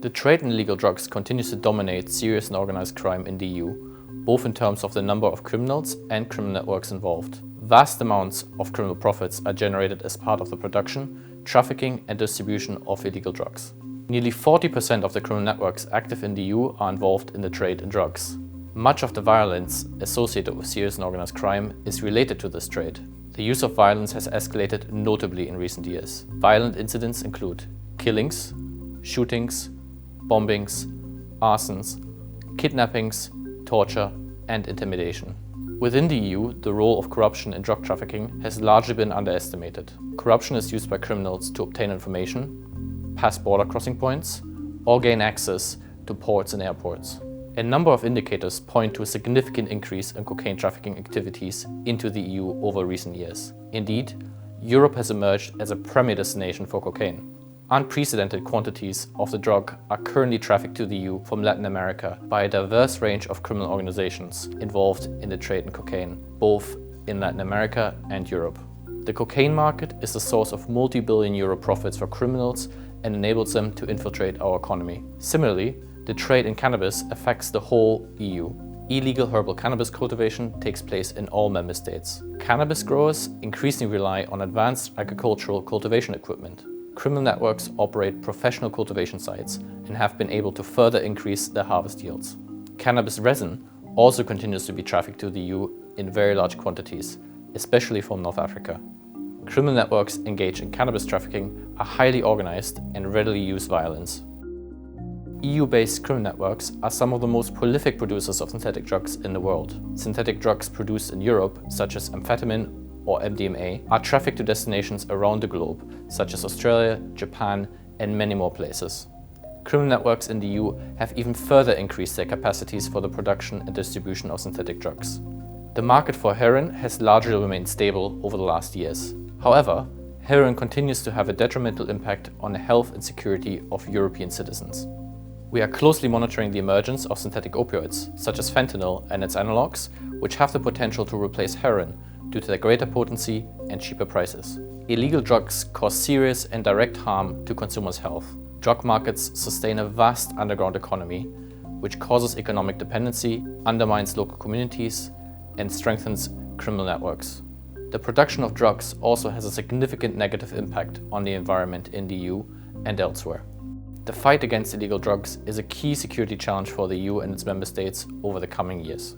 The trade in illegal drugs continues to dominate serious and organized crime in the EU, both in terms of the number of criminals and criminal networks involved. Vast amounts of criminal profits are generated as part of the production, trafficking and distribution of illegal drugs. Nearly 40% of the criminal networks active in the EU are involved in the trade in drugs. Much of the violence associated with serious and organized crime is related to this trade. The use of violence has escalated notably in recent years. Violent incidents include killings, shootings, bombings, arsons, kidnappings, torture and intimidation. Within the EU, the role of corruption in drug trafficking has largely been underestimated. Corruption is used by criminals to obtain information, pass border crossing points, or gain access to ports and airports. A number of indicators point to a significant increase in cocaine trafficking activities into the EU over recent years. Indeed, Europe has emerged as a premier destination for cocaine. Unprecedented quantities of the drug are currently trafficked to the EU from Latin America by a diverse range of criminal organizations involved in the trade in cocaine, both in Latin America and Europe. The cocaine market is the source of multi-billion euro profits for criminals and enables them to infiltrate our economy. Similarly, the trade in cannabis affects the whole EU. Illegal herbal cannabis cultivation takes place in all member states. Cannabis growers increasingly rely on advanced agricultural cultivation equipment. Criminal networks operate professional cultivation sites and have been able to further increase their harvest yields. Cannabis resin also continues to be trafficked to the EU in very large quantities, especially from North Africa. Criminal networks engaged in cannabis trafficking are highly organized and readily use violence. EU-based criminal networks are some of the most prolific producers of synthetic drugs in the world. Synthetic drugs produced in Europe, such as amphetamine or MDMA, are trafficked to destinations around the globe, such as Australia, Japan, and many more places. Criminal networks in the EU have even further increased their capacities for the production and distribution of synthetic drugs. The market for heroin has largely remained stable over the last years. However, heroin continues to have a detrimental impact on the health and security of European citizens. We are closely monitoring the emergence of synthetic opioids, such as fentanyl and its analogues, which have the potential to replace heroin due to their greater potency and cheaper prices. Illegal drugs cause serious and direct harm to consumers' health. Drug markets sustain a vast underground economy, which causes economic dependency, undermines local communities, and strengthens criminal networks. The production of drugs also has a significant negative impact on the environment in the EU and elsewhere. The fight against illegal drugs is a key security challenge for the EU and its member states over the coming years.